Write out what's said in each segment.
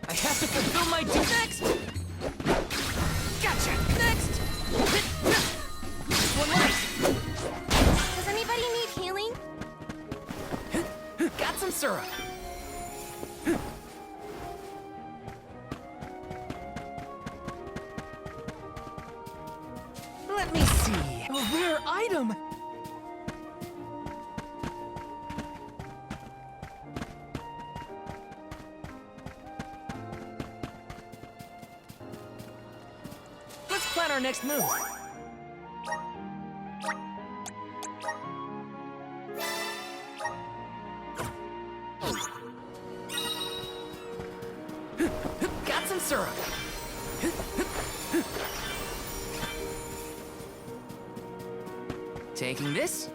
I have to fulfill my duty. Next! Gotcha! Next! One left. Does anybody need healing? Got some syrup. Let me see. A rare item! Let's plan our next move. Got some syrup. Taking this.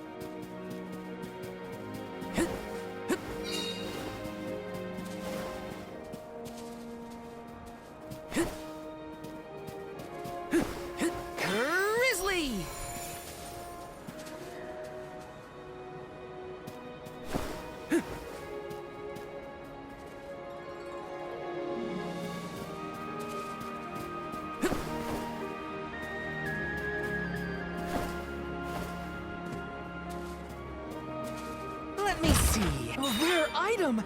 Grizzly! Let me see. A rare item!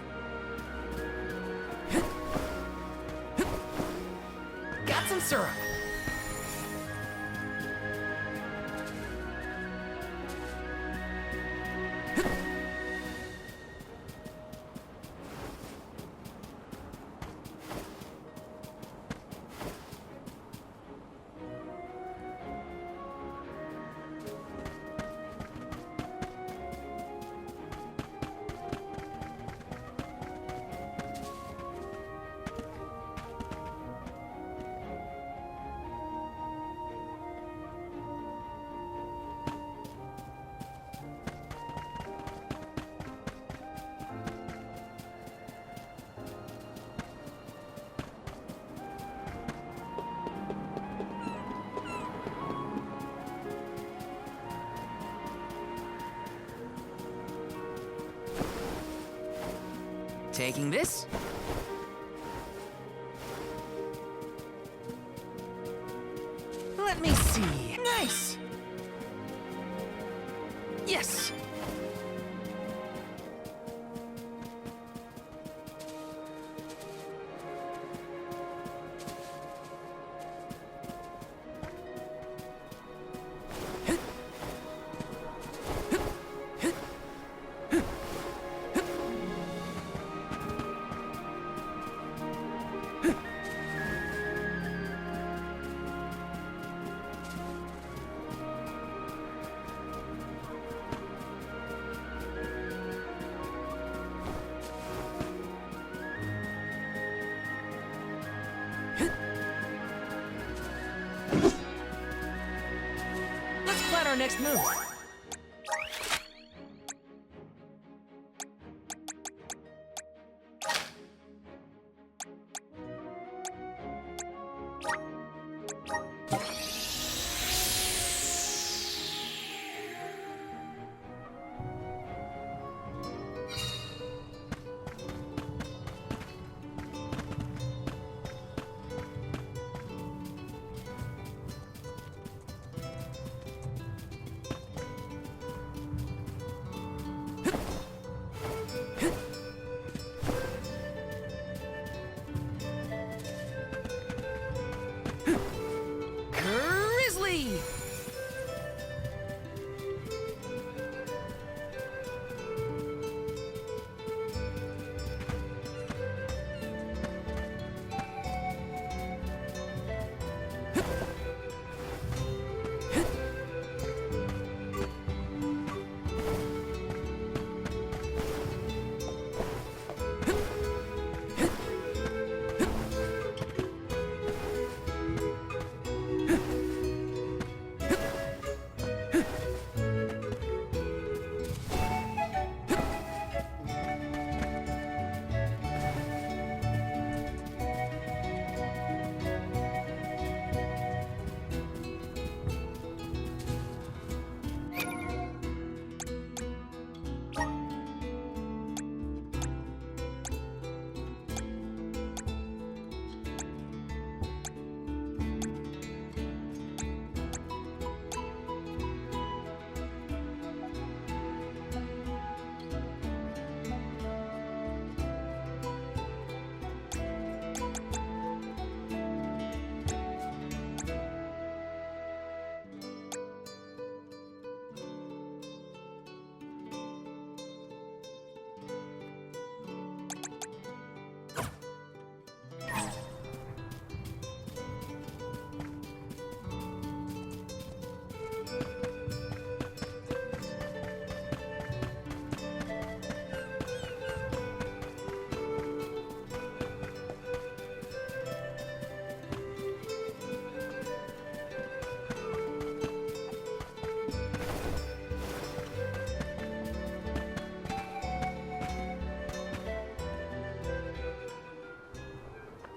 Got some syrup. Taking this. Let me see. Nice! Yes! Let's plan our next move.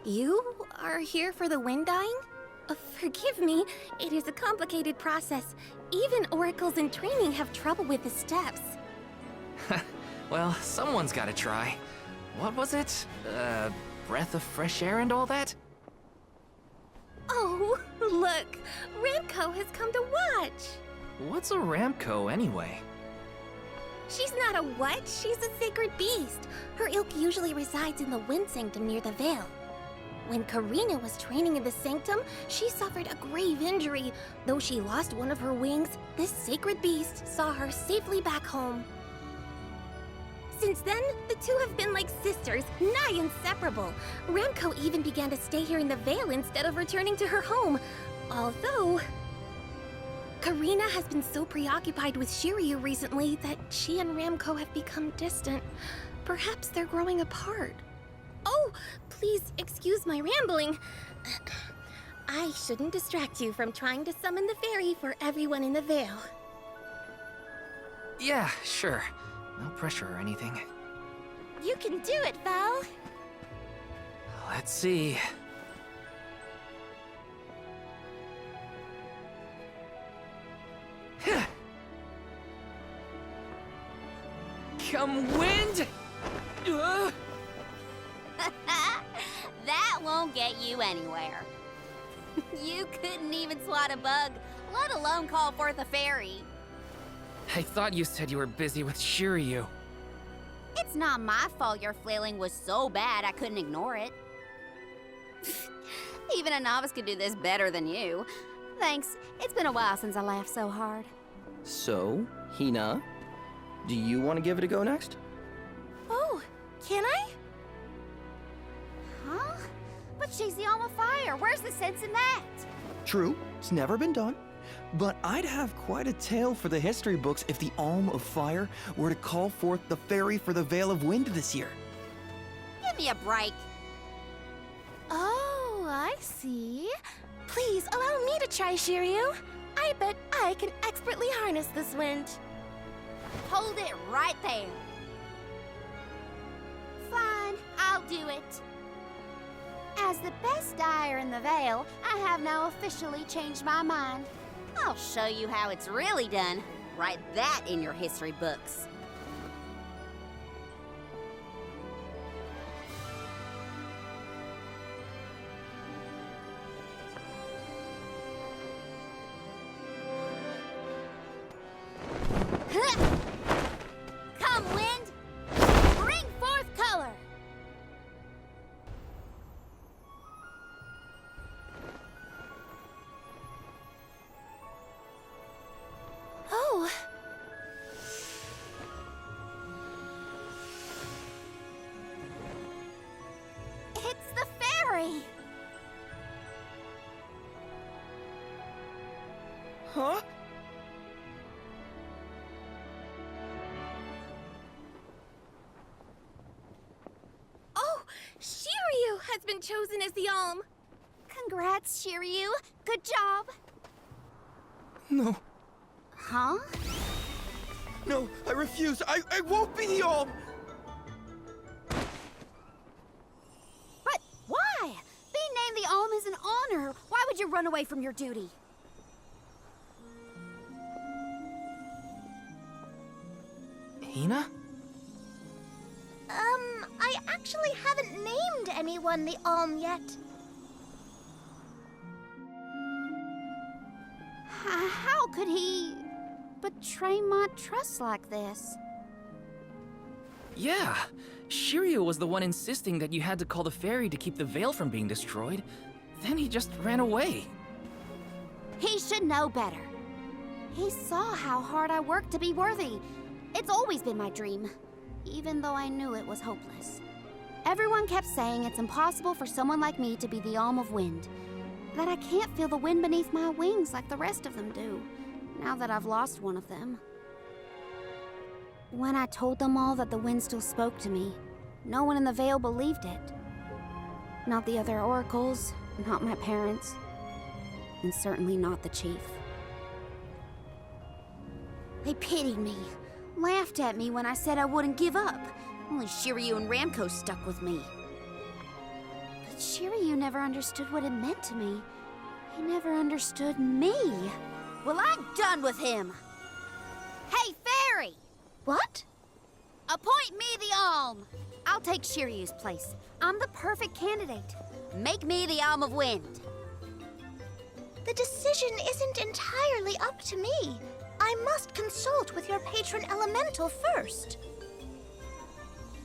You are here for the wind dying? Forgive me, it is a complicated process. Even oracles in training have trouble with the steps. Well, someone's gotta try. What was it? Breath of fresh air and all that? Oh, look! Ramco has come to watch! What's a Ramco anyway? She's not a what? She's a sacred beast. Her ilk usually resides in the Wind Sanctum near the Vale. When Karina was training in the Sanctum, she suffered a grave injury. Though she lost one of her wings, this sacred beast saw her safely back home. Since then, the two have been like sisters, nigh inseparable. Ramco even began to stay here in the Vale instead of returning to her home. Although, Karina has been so preoccupied with Shiryu recently that she and Ramco have become distant. Perhaps they're growing apart. Oh, please excuse my rambling. I shouldn't distract you from trying to summon the fairy for everyone in the Vale. Yeah, sure. No pressure or anything. You can do it, Val. Let's see. Come wind! That won't get you anywhere. You couldn't even swat a bug, let alone call forth a fairy. I thought you said you were busy with Shiryu. It's not my fault your flailing was so bad I couldn't ignore it. Even a novice could do this better than you. Thanks. It's been a while since I laughed so hard. So, Hina, do you want to give it a go next? Oh, can I? Huh? But she's the alma fire. Where's the sense in that? True, it's never been done. But I'd have quite a tale for the history books if the Alm of Fire were to call forth the fairy for the Veil of Wind this year. Give me a break. Oh, I see. Please allow me to try, Shiryu. I bet I can expertly harness this wind. Hold it right there. Fine, I'll do it. As the best dyer in the Vale, I have now officially changed my mind. I'll show you how it's really done. Write that in your history books. Come, wind! Bring forth color! Oh. It's the fairy! Huh? Oh, Shiryu has been chosen as the Alm. Congrats, Shiryu. Good job. No, Huh? no, I refuse. I won't be the Alm! But why? Being named the Alm is an honor. Why would you run away from your duty? Hina? I actually haven't named anyone the Alm yet. How could he betray my trust like this? Yeah. Shiryu was the one insisting that you had to call the fairy to keep the veil from being destroyed. Then he just ran away. He should know better. He saw how hard I worked to be worthy. It's always been my dream, even though I knew it was hopeless. Everyone kept saying it's impossible for someone like me to be the Alm of Wind, that I can't feel the wind beneath my wings like the rest of them do, now that I've lost one of them. When I told them all that the wind still spoke to me, no one in the Vale believed it. Not the other oracles, not my parents, and certainly not the chief. They pitied me, laughed at me when I said I wouldn't give up. Only Shiryu and Ramco stuck with me. Shiryu never understood what it meant to me. He never understood me. Well, I'm done with him. Hey, Fairy! What? Appoint me the Alm. I'll take Shiryu's place. I'm the perfect candidate. Make me the Alm of Wind. The decision isn't entirely up to me. I must consult with your patron elemental first.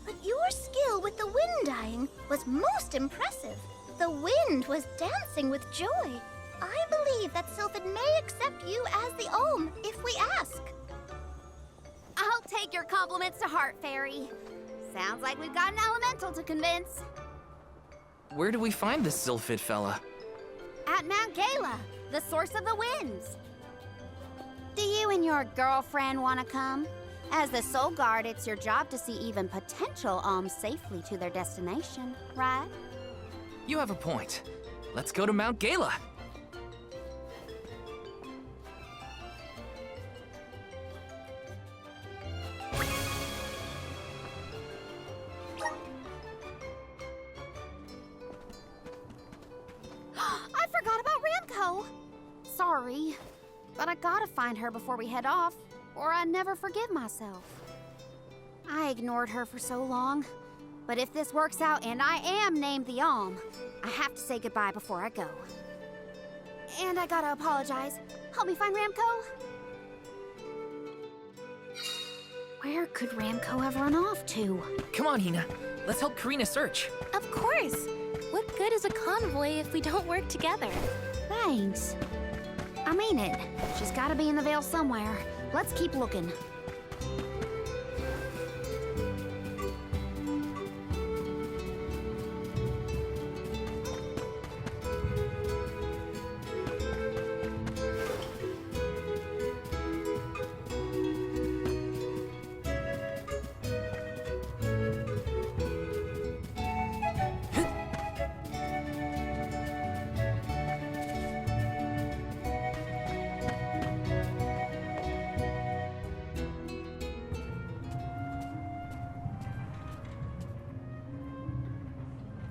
But your skill with the wind dying was most impressive. The wind was dancing with joy. I believe that Sylphid may accept you as the Alm if we ask. I'll take your compliments to heart, Fairy. Sounds like we've got an elemental to convince. Where do we find this Sylphid fella? At Mount Gala, the source of the winds. Do you and your girlfriend want to come? As the Soul Guard, it's your job to see even potential alms safely to their destination, right? You have a point. Let's go to Mount Gala. I forgot about Ramco. Sorry, but I gotta find her before we head off, or I'd never forgive myself. I ignored her for so long, but if this works out and I am named the Alm, I have to say goodbye before I go. And I gotta apologize. Help me find Ramco. Where could Ramco have run off to? Come on, Hina. Let's help Karina search. Of course. What good is a convoy if we don't work together? Thanks. I mean it. She's gotta be in the Vale somewhere. Let's keep looking.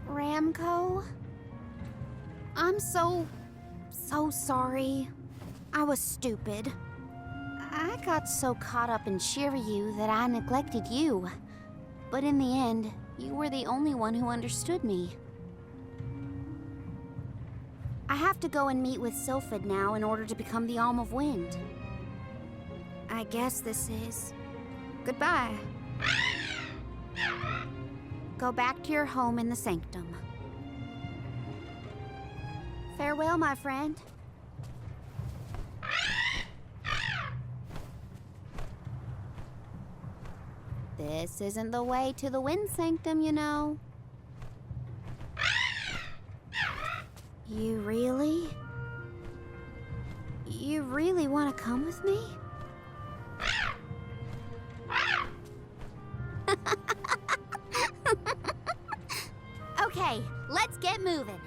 Ramco? I'm so sorry. I was stupid. I got so caught up in Shiryu that I neglected you. But in the end, you were the only one who understood me. I have to go and meet with Sylphid now in order to become the Alm of Wind. I guess this is goodbye. Go back to your home in the Sanctum. Farewell, my friend. This isn't the way to the Wind Sanctum, you know. You really want to come with me? Okay, let's get moving.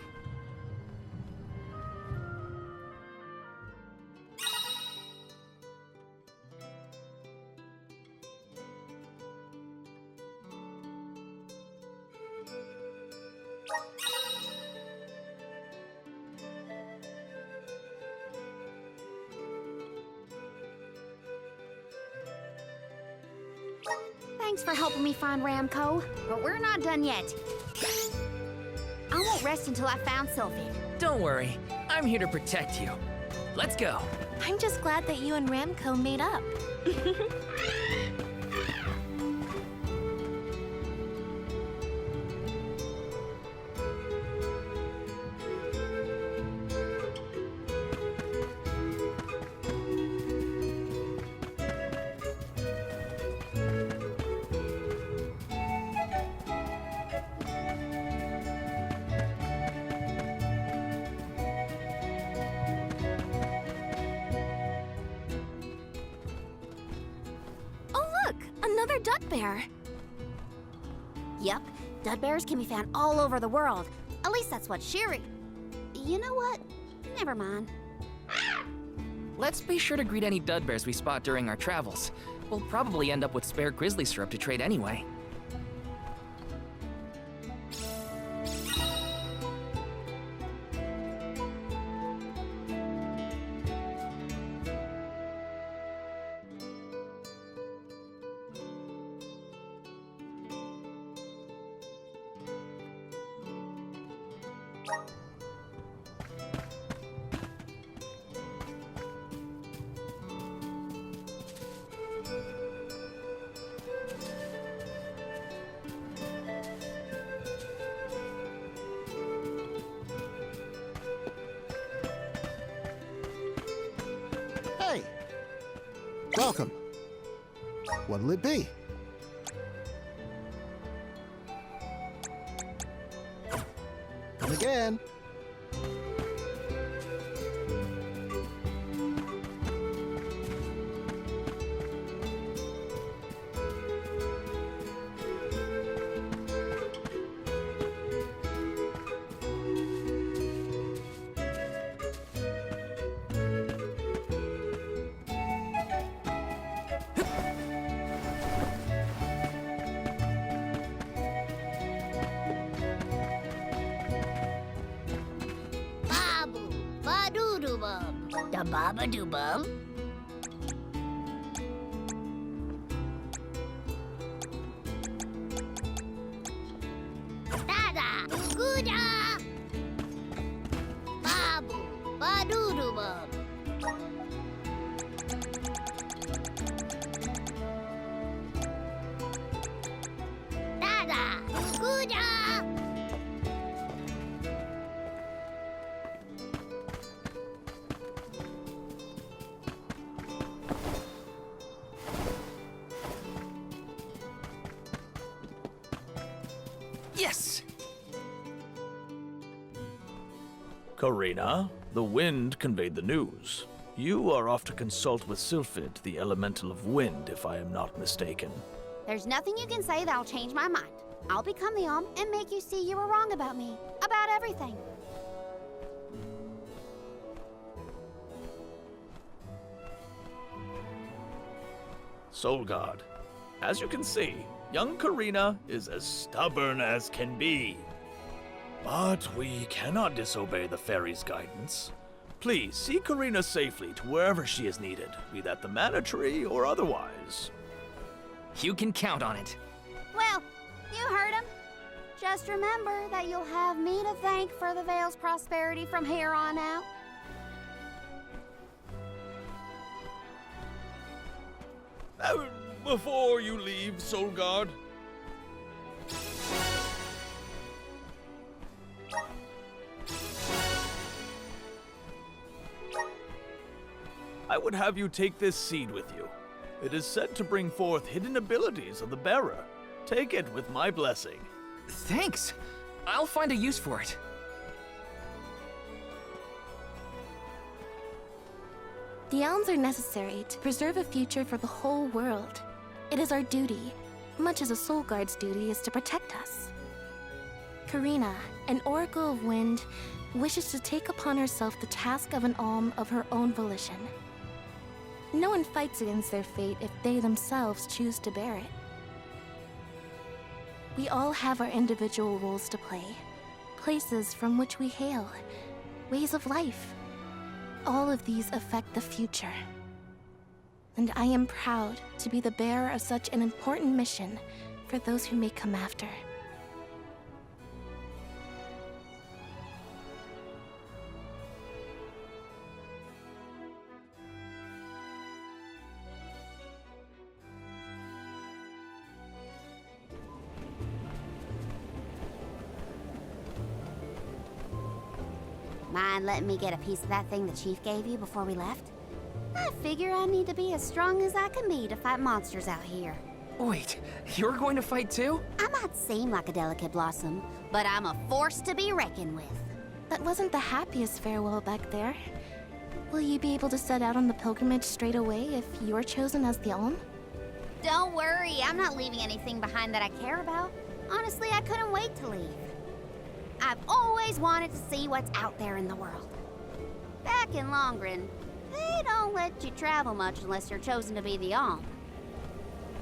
Thanks for helping me find Ramco, but we're not done yet. I won't rest until I found Sylphid. Don't worry. I'm here to protect you. Let's go. I'm just glad that you and Ramco made up. Another dud bear. Yup, dud bears can be found all over the world. At least that's what Shiri... You know what? Never mind. Let's be sure to greet any dud bears we spot during our travels. We'll probably end up with spare grizzly syrup to trade anyway. Hey! Welcome. What'll it be? Come again. Babu, ba-doo-doo-bum, da baba-doo-bum. Da-da, goo-da. Babu, ba-doo-doo-bum. Da-da, goo-da. Yes! Karina, the wind conveyed the news. You are off to consult with Sylphid, the elemental of wind, if I am not mistaken. There's nothing you can say that'll change my mind. I'll become the Alm and make you see you were wrong about me. About everything. Soul God, as you can see, young Karina is as stubborn as can be. But we cannot disobey the fairy's guidance. Please see Karina safely to wherever she is needed, be that the Mana Tree or otherwise. You can count on it. Well, you heard him. Just remember that you'll have me to thank for the Vale's prosperity from here on out. Before you leave, Soul God, I would have you take this seed with you. It is said to bring forth hidden abilities of the bearer. Take it with my blessing. Thanks. I'll find a use for it. The elms are necessary to preserve a future for the whole world. It is our duty, much as a soul guard's duty is to protect us. Karina, an oracle of wind, wishes to take upon herself the task of an alm of her own volition. No one fights against their fate if they themselves choose to bear it. We all have our individual roles to play, places from which we hail, ways of life. All of these affect the future. And I am proud to be the bearer of such an important mission for those who may come after. Mind letting me get a piece of that thing the Chief gave you before we left? I figure I need to be as strong as I can be to fight monsters out here. Wait, you're going to fight too? I might seem like a delicate blossom, but I'm a force to be reckoned with. That wasn't the happiest farewell back there. Will you be able to set out on the pilgrimage straight away if you're chosen as the alm? Don't worry, I'm not leaving anything behind that I care about. Honestly, I couldn't wait to leave. I've always wanted to see what's out there in the world. Back in Longlen, they don't let you travel much unless you're chosen to be the alm.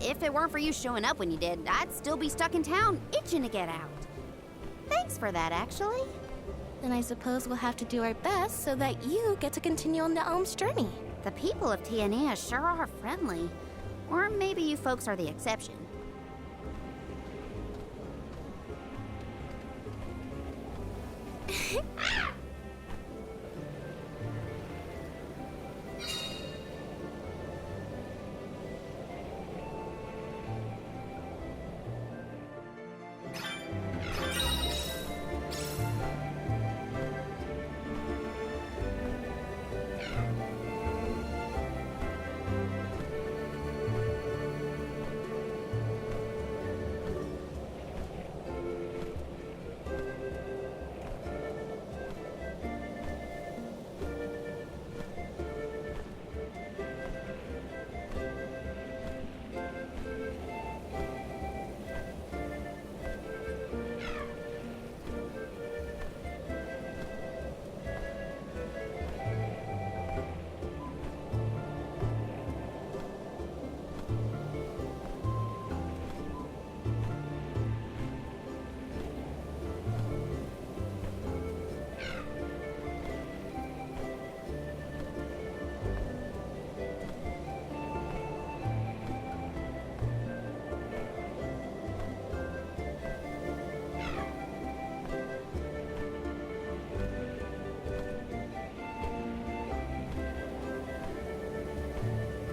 If it weren't for you showing up when you did, I'd still be stuck in town, itching to get out. Thanks for that, actually. Then I suppose we'll have to do our best so that you get to continue on the alm's journey. The people of Tiania sure are friendly. Or maybe you folks are the exception.